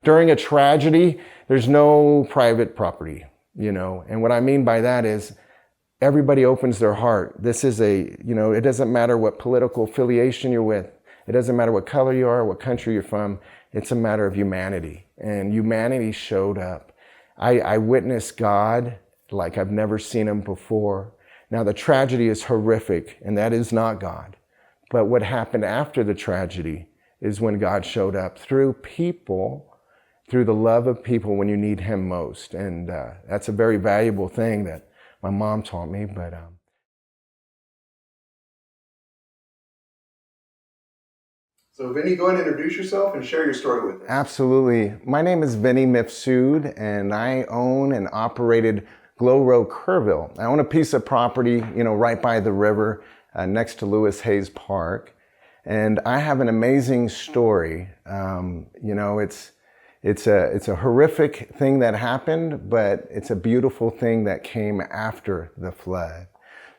During a tragedy, there's no private property, And what I mean by that is everybody opens their heart. This is it doesn't matter what political affiliation you're with. It doesn't matter what color you are, what country you're from. It's a matter of humanity. And humanity showed up. I witnessed God like I've never seen him before. Now, the tragedy is horrific, and that is not God. But what happened after the tragedy is when God showed up through people, through the love of people when you need him most. And that's a very valuable thing that my mom taught me. So Vinny, go ahead and introduce yourself and share your story with us. Absolutely. My name is Vinny Mifsud, and I own and operated Glow Road, Kerrville. I own a piece of property, right by the river next to Lewis Hayes Park. And I have an amazing story. It's a horrific thing that happened, but it's a beautiful thing that came after the flood.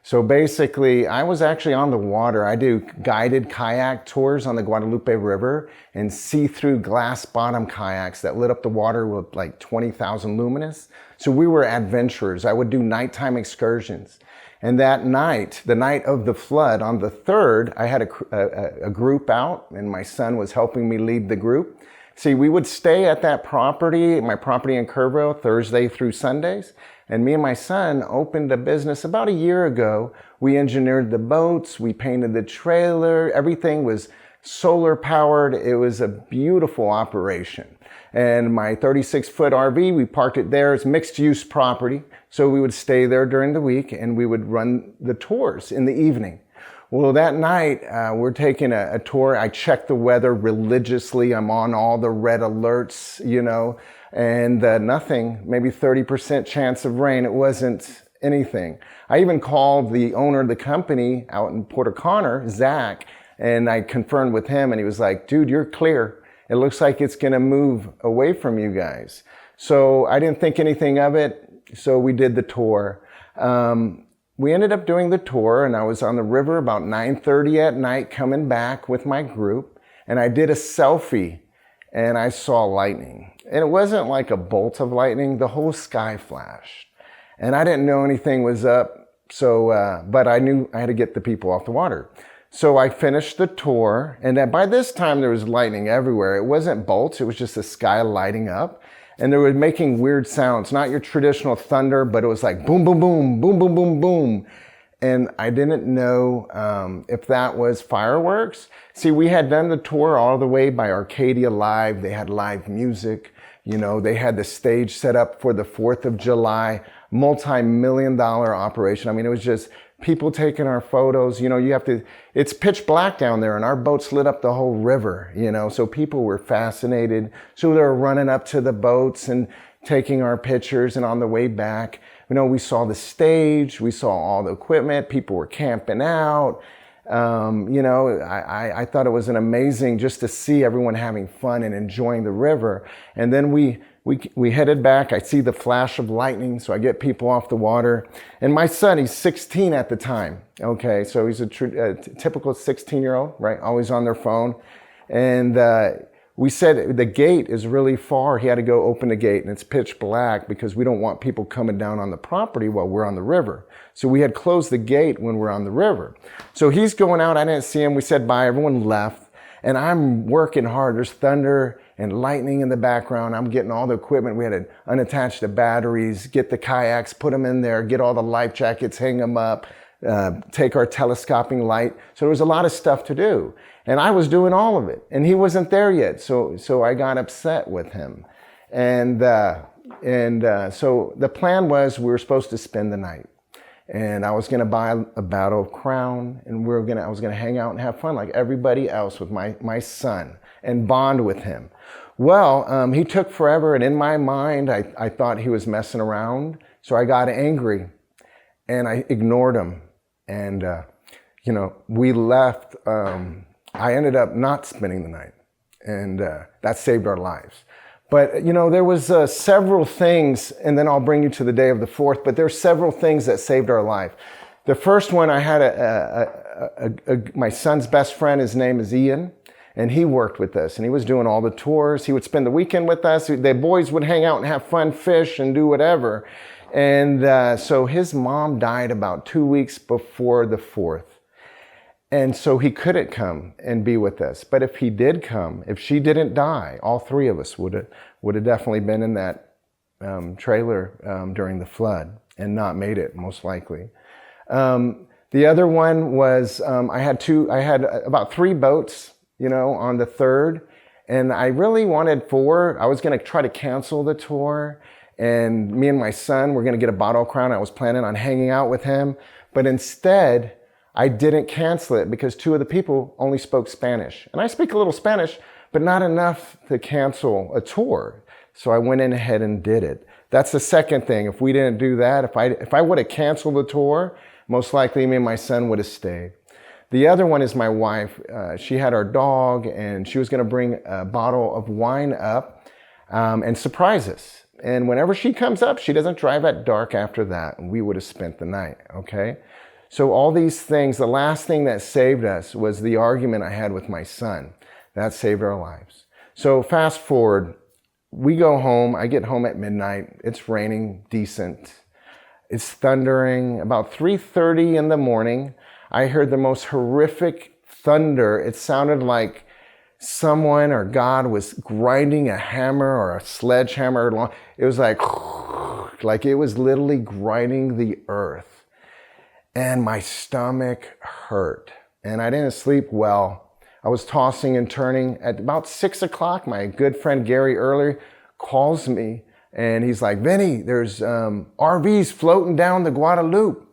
So basically, I was actually on the water. I do guided kayak tours on the Guadalupe River and see-through glass bottom kayaks that lit up the water with like 20,000 lumens. So we were adventurers. I would do nighttime excursions. And that night, the night of the flood, on the 3rd, I had a group out, and my son was helping me lead the group. See, we would stay at that property, my property in Kerrville, Thursday through Sundays. And me and my son opened a business about a year ago. We engineered the boats, we painted the trailer, everything was solar powered. It was a beautiful operation. And my 36-foot RV, we parked it there. It's mixed use property. So we would stay there during the week and we would run the tours in the evening. Well, that night, we're taking a tour. I checked the weather religiously. I'm on all the red alerts, and nothing, maybe 30% chance of rain. It wasn't anything. I even called the owner of the company out in Port O'Connor, Zach, and I confirmed with him, and he was like, dude, you're clear. It looks like it's going to move away from you guys. So I didn't think anything of it, so we did the tour. We ended up doing the tour, and I was on the river about 9:30 at night coming back with my group, and I did a selfie, and I saw lightning. And it wasn't like a bolt of lightning, the whole sky flashed. And I didn't know anything was up, but I knew I had to get the people off the water. So I finished the tour, and by this time there was lightning everywhere. It wasn't bolts, it was just the sky lighting up. And they were making weird sounds, not your traditional thunder, but it was like boom, boom, boom, boom, boom, boom, boom. And I didn't know if that was fireworks. See, we had done the tour all the way by Arcadia Live. They had live music. They had the stage set up for the 4th of July, multi-million-dollar operation. I mean, it was just people taking our photos. It's pitch black down there, and our boats lit up the whole river, so people were fascinated. So they were running up to the boats and taking our pictures, and on the way back, we saw the stage, we saw all the equipment, people were camping out. I thought it was an amazing just to see everyone having fun and enjoying the river. And then we headed back. I see the flash of lightning, so I get people off the water. And my son, he's 16 at the time. Okay, so he's a typical 16-year-old, right? Always on their phone. And we said the gate is really far. He had to go open the gate, and it's pitch black because we don't want people coming down on the property while we're on the river. So we had closed the gate when we're on the river. So he's going out. I didn't see him. We said bye. Everyone left. And I'm working hard. There's thunder and lightning in the background. I'm getting all the equipment. We had to unattach the batteries, get the kayaks, put them in there, get all the life jackets, hang them up, take our telescoping light. So there was a lot of stuff to do. And I was doing all of it. And he wasn't there yet. So I got upset with him. And so the plan was we were supposed to spend the night. And I was going to buy a bottle of Crown, and I was going to hang out and have fun like everybody else with my son and bond with him. Well, he took forever, and in my mind, I thought he was messing around. So I got angry, and I ignored him. And, we left. I ended up not spending the night, and that saved our lives. But, there was several things, and then I'll bring you to the day of the 4th, but there's several things that saved our life. The first one, I had my son's best friend, his name is Ian, And he worked with us, and he was doing all the tours. He would spend the weekend with us. The boys would hang out and have fun, fish, and do whatever. And so his mom died about 2 weeks before the 4th. And so he couldn't come and be with us. But if he did come, if she didn't die, all three of us would have definitely been in that trailer during the flood and not made it, most likely. The other one was I had about 3 boats, on the 3rd, and I really wanted 4. I was going to try to cancel the tour, and me and my son were going to get a bottle crown. I was planning on hanging out with him, but instead I didn't cancel it because 2 of the people only spoke Spanish, and I speak a little Spanish, but not enough to cancel a tour. So I went in ahead and did it. That's the second thing. If we didn't do that, if I would have canceled the tour, most likely me and my son would have stayed. The other one is my wife. She had our dog, and she was going to bring a bottle of wine up and surprise us. And whenever she comes up, she doesn't drive at dark after that, and we would have spent the night, okay? So all these things, the last thing that saved us was the argument I had with my son. That saved our lives. So fast forward, we go home. I get home at midnight. It's raining decent. It's thundering. About 3:30 in the morning, I heard the most horrific thunder. It sounded like someone or God was grinding a hammer or a sledgehammer. It was like it was literally grinding the earth. And my stomach hurt. And I didn't sleep well. I was tossing and turning. At about 6 o'clock, my good friend Gary Early calls me, and he's like, Vinny, there's RVs floating down the Guadalupe.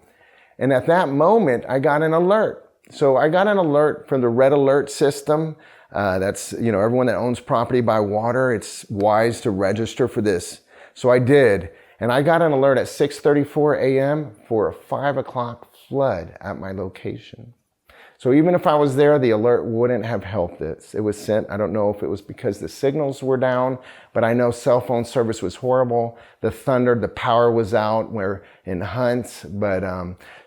And at that moment, I got an alert. So I got an alert from the red alert system. That's, everyone that owns property by water, it's wise to register for this. So I did. And I got an alert at 6:34 a.m. for a 5 o'clock flood at my location. So even if I was there, the alert wouldn't have helped this. It was sent. I don't know if it was because the signals were down, but I know cell phone service was horrible. The thunder, the power was out. We're in Hunts. But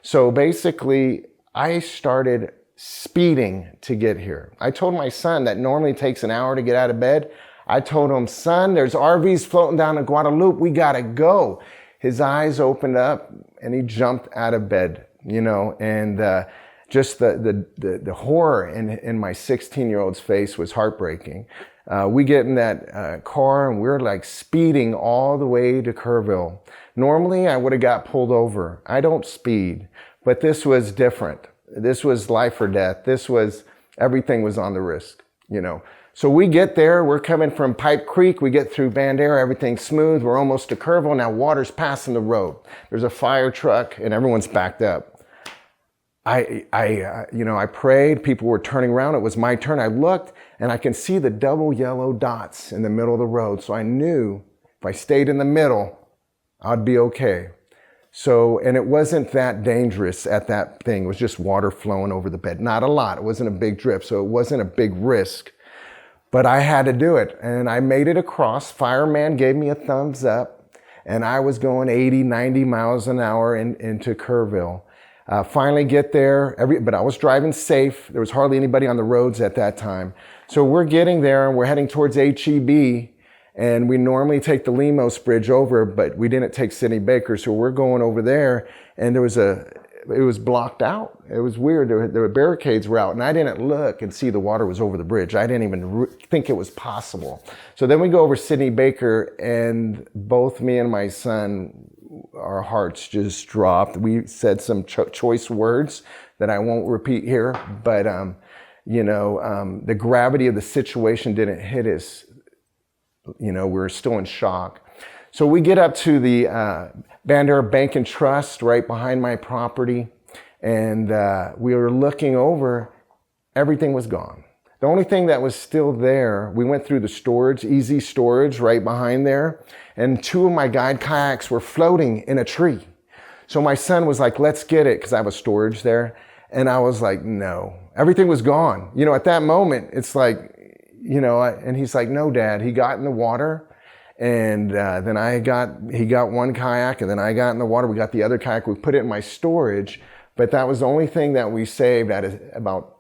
so basically, I started speeding to get here. I told my son that normally takes an hour to get out of bed. I told him, son, there's RVs floating down the Guadalupe. We got to go. His eyes opened up and he jumped out of bed, and just the horror in my 16-year-old's face was heartbreaking. We get in that car and we're like speeding all the way to Kerrville. Normally I would have got pulled over. I don't speed, but this was different. This was life or death. Everything was on the risk, So we get there, we're coming from Pipe Creek, we get through Bandera, everything's smooth, we're almost to Kerrville, now water's passing the road. There's a fire truck and everyone's backed up. I prayed, people were turning around, it was my turn. I looked and I can see the double yellow dots in the middle of the road. So I knew if I stayed in the middle, I'd be okay. So, and it wasn't that dangerous at that thing. It was just water flowing over the bed. Not a lot, it wasn't a big drip, so it wasn't a big risk. But I had to do it, and I made it across. Fireman gave me a thumbs up, and I was going 80, 90 miles an hour into Kerrville. Finally get there, but I was driving safe. There was hardly anybody on the roads at that time. So we're getting there, and we're heading towards HEB, and we normally take the Lemos Bridge over, but we didn't take Sidney Baker, so we're going over there, and it was blocked out. It was weird. The barricades were out, and I didn't look and see the water was over the bridge. I didn't even think it was possible. So then we go over Sidney Baker, and both me and my son, our hearts just dropped. We said some choice words that I won't repeat here, but the gravity of the situation didn't hit us. We were still in shock. So we get up to the Bandera Bank and Trust right behind my property, and we were looking over. Everything was gone. The only thing that was still there, we went through the storage, easy storage right behind there, and 2 of my guide kayaks were floating in a tree. So my son was like, let's get it, because I have a storage there. And I was like, no. Everything was gone. At that moment, it's like, and he's like, no, Dad. He got in the water, and then he got one kayak, and then I got in the water. We got the other kayak. We put it in my storage, but that was the only thing that we saved at about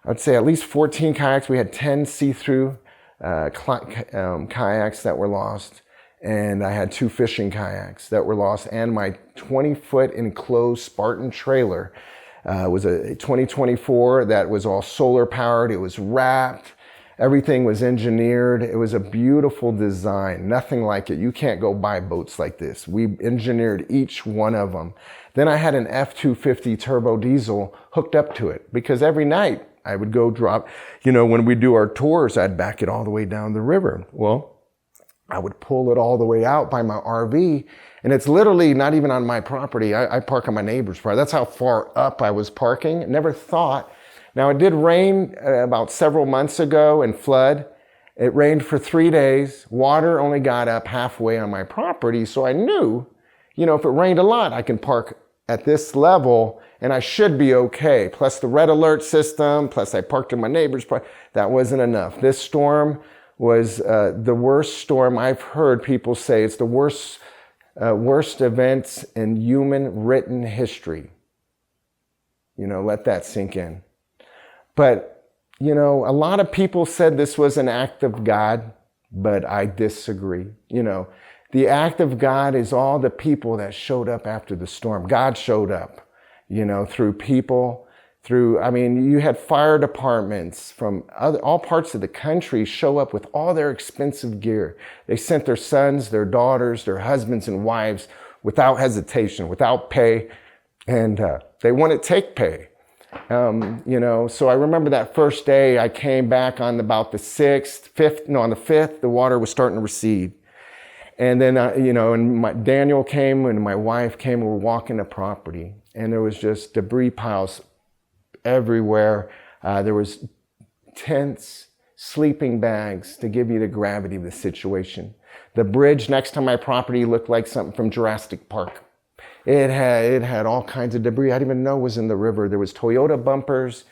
I'd say at least 14 kayaks. We had 10 see-through kayaks that were lost. And I had 2 fishing kayaks that were lost. And my 20-foot enclosed Spartan trailer was a 2024 that was all solar powered. It was wrapped. Everything was engineered. It was a beautiful design, nothing like it. You can't go buy boats like this. We engineered each one of them. Then I had an F-250 turbo diesel hooked up to it because every night I would go drop, when we do our tours, I'd back it all the way down the river. Well, I would pull it all the way out by my RV, and it's literally not even on my property. I park on my neighbor's property. That's how far up I was parking. Never thought. Now, it did rain about several months ago and flood. It rained for 3 days. Water only got up halfway on my property. So I knew, if it rained a lot, I can park at this level and I should be okay. Plus the red alert system, plus I parked in my neighbor's property. That wasn't enough. This storm was the worst storm. I've heard people say it's the worst events in human written history. Let that sink in. But, a lot of people said this was an act of God, but I disagree. The act of God is all the people that showed up after the storm. God showed up, through people, you had fire departments from all parts of the country show up with all their expensive gear. They sent their sons, their daughters, their husbands and wives without hesitation, without pay, and they wouldn't take pay. So I remember that first day I came back on about the 5th, on the 5th, the water was starting to recede. And then, Daniel came and my wife came, and we were walking the property and there was just debris piles everywhere. There was tents, sleeping bags to give you the gravity of the situation. The bridge next to my property looked like something from Jurassic Park. It had all kinds of debris I didn't even know was in the river. There was Toyota bumpers,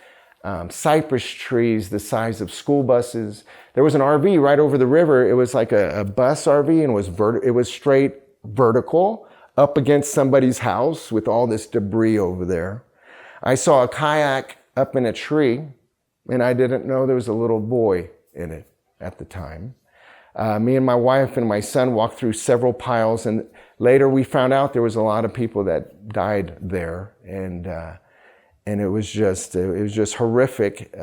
cypress trees the size of school buses. There was an RV right over the river. It was like a bus RV, and it was straight vertical up against somebody's house with all this debris over there. I saw a kayak up in a tree, and I didn't know there was a little boy in it at the time. Me and my wife and my son walked through several piles, and later we found out there was a lot of people that died there, and it was just horrific,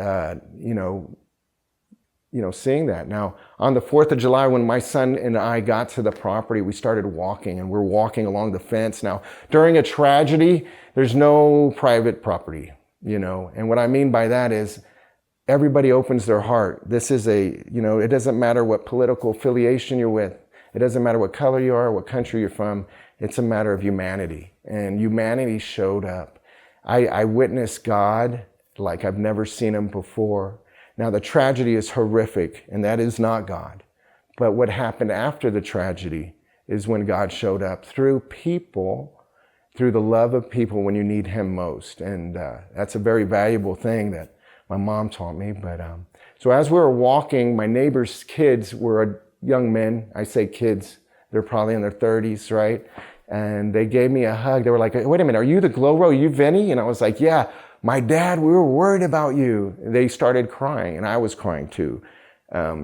seeing that. Now, on the 4th of July, when my son and I got to the property, we started walking, and we're walking along the fence. Now, during a tragedy, there's no private property, and what I mean by that is everybody opens their heart. This is it doesn't matter what political affiliation you're with. It doesn't matter what color you are, what country you're from. It's a matter of humanity. And humanity showed up. I witnessed God like I've never seen him before. Now, the tragedy is horrific, and that is not God. But what happened after the tragedy is when God showed up through people, through the love of people when you need him most. And that's a very valuable thing that my mom taught me. But so as we were walking, my neighbor's kids were young men. I say kids, they're probably in their 30s, right? And they gave me a hug. They were like, wait a minute, are you the Glow-Ro? Are you Vinny? And I was like, yeah, my dad, we were worried about you. And they started crying, and I was crying too.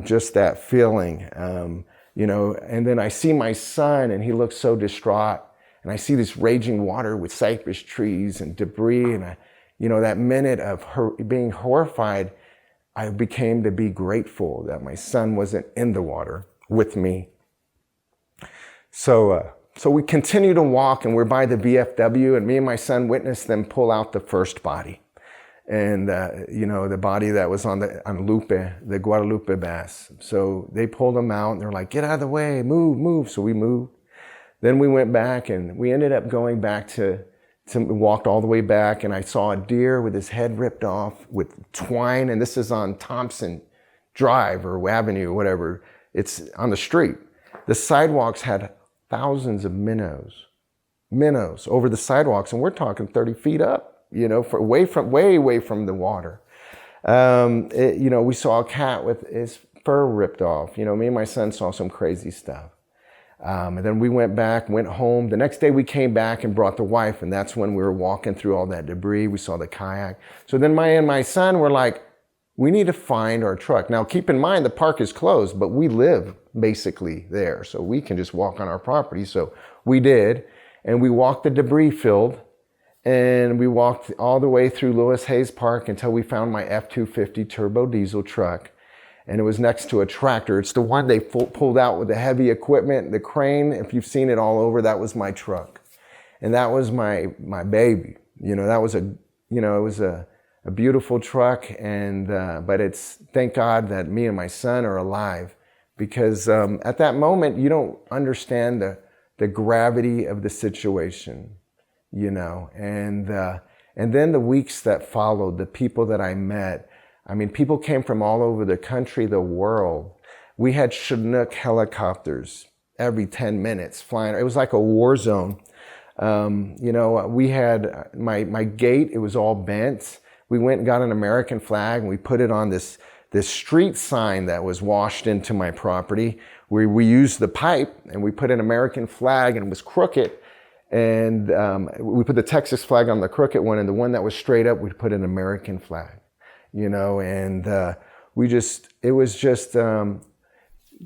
Just that feeling, and then I see my son, and he looks so distraught. And I see this raging water with cypress trees and debris, and that minute of being horrified, I became to be grateful that my son wasn't in the water with me. So we continue to walk, and we're by the VFW, and me and my son witnessed them pull out the first body. And, the body that was on Lupe, the Guadalupe bass. So they pulled him out, and they're like, get out of the way, move. So we moved. Then we went back, and we ended up going back walked all the way back, and I saw a deer with his head ripped off with twine, and this is on Thompson Drive or Avenue, whatever. It's on the street. The sidewalks had thousands of minnows over the sidewalks, and we're talking 30 feet up, way away from the water. We saw a cat with his fur ripped off. Me and my son saw some crazy stuff. And then we went home. The next day we came back and brought the wife, and that's when we were walking through all that debris. We saw the kayak. So then my son were like, we need to find our truck. Now, keep in mind, the park is closed, but we live basically there. So we can just walk on our property. So we did. And we walked the debris field. And we walked all the way through Lewis Hayes Park until we found my F-250 turbo diesel truck. And it was next to a tractor. It's the one they pulled out with the heavy equipment, the crane. If you've seen it all over, that was my truck. And that was my baby. You know, that was it was a beautiful truck. And, but it's, thank God that me and my son are alive, because at that moment, you don't understand the gravity of the situation, you know. And then the weeks that followed, the people that I met, I mean, people came from all over the country, the world. We had Chinook helicopters every 10 minutes flying. It was like a war zone. You know, we had my gate, it was all bent. We went and got an American flag and we put it on this street sign that was washed into my property. We used the pipe and we put an American flag, and it was crooked. And we put the Texas flag on the crooked one, and the one that was straight up, we put an American flag, you know. And it was just,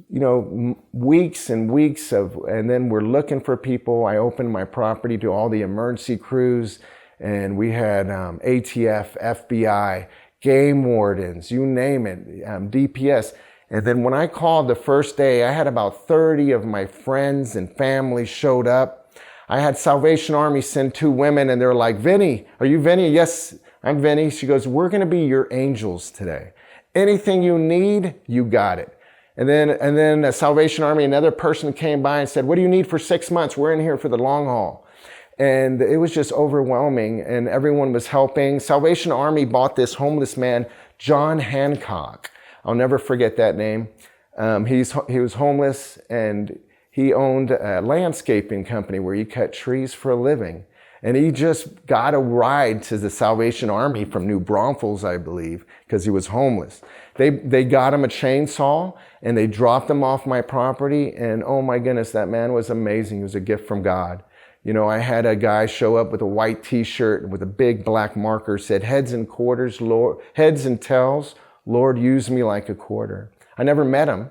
you know, weeks and weeks and then we're looking for people. I opened my property to all the emergency crews, and we had ATF, FBI, game wardens, you name it, DPS. And then when I called the first day, I had about 30 of my friends and family showed up. I had Salvation Army send 2 women, and they're like, Vinny, are you Vinny? Yes, I'm Vinny. She goes, we're going to be your angels today. Anything you need, you got it. And then a Salvation Army, another person came by and said, what do you need for 6 months? We're in here for the long haul. And it was just overwhelming, and everyone was helping. Salvation Army bought this homeless man, John Hancock. I'll never forget that name. He was homeless, and he owned a landscaping company where he cut trees for a living. And he just got a ride to the Salvation Army from New Braunfels, I believe, because he was homeless. They got him a chainsaw, and they dropped him off my property. And oh my goodness, that man was amazing. He was a gift from God. You know, I had a guy show up with a white t-shirt with a big black marker, said, heads and quarters, Lord, heads and tails, Lord, use me like a quarter. I never met him,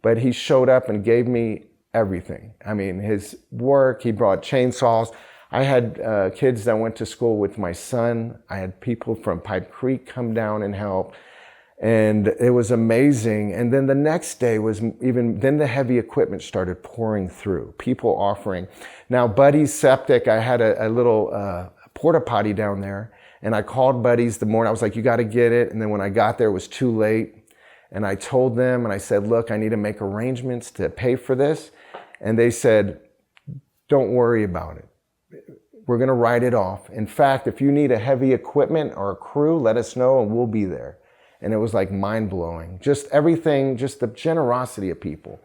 but he showed up and gave me everything. I mean, his work, he brought chainsaws. I had kids that went to school with my son. I had people from Pipe Creek come down and help. And it was amazing. And then the next day then the heavy equipment started pouring through, people offering. Now, Buddy's Septic, I had a little porta potty down there, and I called Buddy's the morning. I was like, you got to get it. And then when I got there, it was too late. And I told them, and I said, look, I need to make arrangements to pay for this. And they said, don't worry about it. We're going to write it off. In fact, if you need a heavy equipment or a crew, let us know and we'll be there. And it was like mind-blowing. Just everything, just the generosity of people.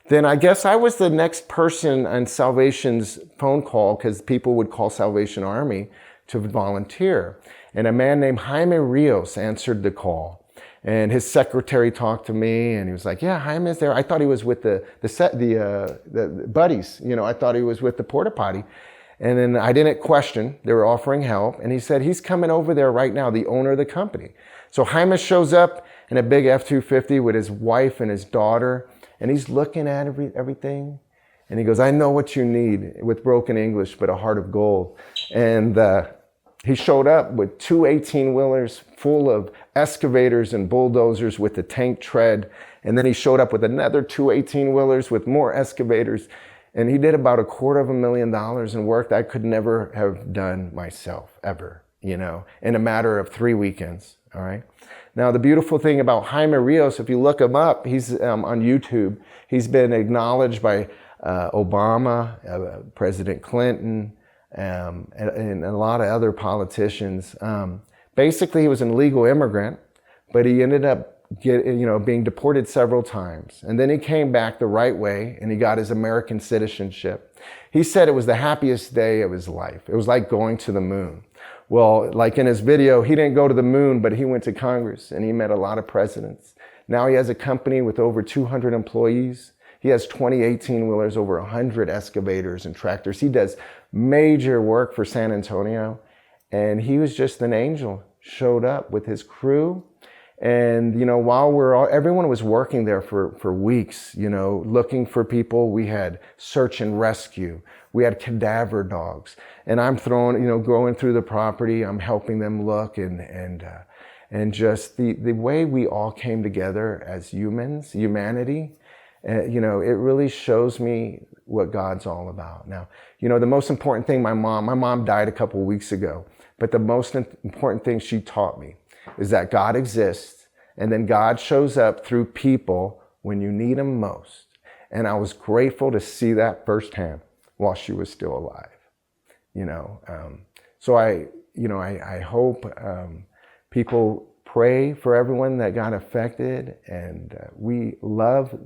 Then I guess I was the next person on Salvation's phone call, because people would call Salvation Army to volunteer. And a man named Jaime Rios answered the call. And his secretary talked to me, and he was like, yeah, Jaime's there. I thought he was with the buddies. You know, I thought he was with the porta potty. And then I didn't question. They were offering help. And he said, he's coming over there right now, the owner of the company. So Jaime shows up in a big F-250 with his wife and his daughter. And he's looking at everything. And he goes, I know what you need, with broken English, but a heart of gold. And he showed up with 2 18-wheelers full of excavators and bulldozers with the tank tread. And then he showed up with another 2 18-wheelers with more excavators. And he did about $250,000 in work that I could never have done myself, ever, you know, in a matter of 3 weekends, all right? Now, the beautiful thing about Jaime Rios, if you look him up, he's on YouTube. He's been acknowledged by Obama, President Clinton, and a lot of other politicians. Basically, he was an illegal immigrant, but he ended up being deported several times. And then he came back the right way, and he got his American citizenship. He said it was the happiest day of his life. It was like going to the moon. Well, like in his video, he didn't go to the moon, but he went to Congress, and he met a lot of presidents. Now he has a company with over 200 employees. He has 20 18-wheelers, over 100 excavators and tractors. He does major work for San Antonio. And he was just an angel, showed up with his crew. And, you know, while everyone was working there for weeks, you know, looking for people. We had search and rescue. We had cadaver dogs. And I'm going through the property. I'm helping them look and just the way we all came together as humanity, you know, it really shows me what God's all about. Now, you know, the most important thing, my mom died a couple of weeks ago, but the most important thing she taught me is that God exists, and then God shows up through people when you need him most. And I was grateful to see that firsthand while she was still alive, you know. So I hope people pray for everyone that got affected, and we love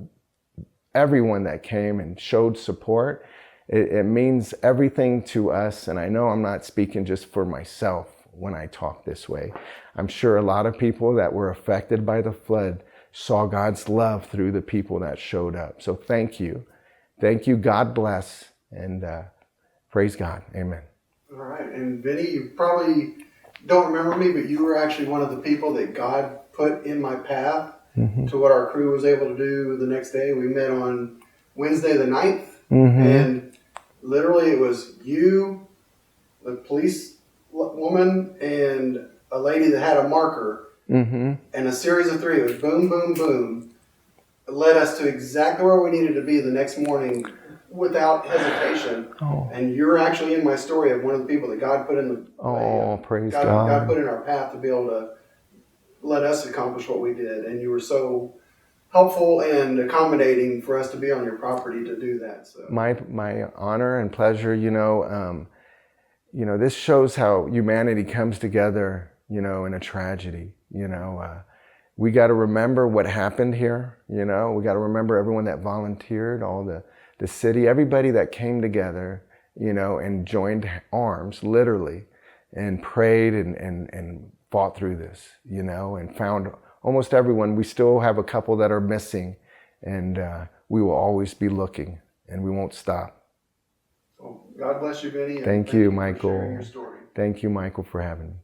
everyone that came and showed support. It means everything to us, and I know I'm not speaking just for myself when I talk this way. I'm sure a lot of people that were affected by the flood saw God's love through the people that showed up. So thank you. Thank you. God bless, and praise God. Amen. All right. And Vinny, you probably don't remember me, but you were actually one of the people that God put in my path to what our crew was able to do the next day. We met on Wednesday the 9th, and literally it was you, the police woman, and a lady that had a marker, and a series of three. It was boom, boom, boom. It led us to exactly where we needed to be the next morning without hesitation. And you're actually in my story of one of the people that God put in the praise God. God. God put in our path to be able to let us accomplish what we did. And you were so helpful and accommodating for us to be on your property to do that. So my honor and pleasure. You know, this shows how humanity comes together, you know, in a tragedy. You know, we got to remember what happened here. You know, we got to remember everyone that volunteered, all the city, everybody that came together, you know, and joined arms, literally, and prayed and fought through this, you know, and found almost everyone. We still have a couple that are missing, and we will always be looking, and we won't stop. Well, God bless you, Vinny. Thank you, for Michael. sharing your story. Thank you, Michael, for having me.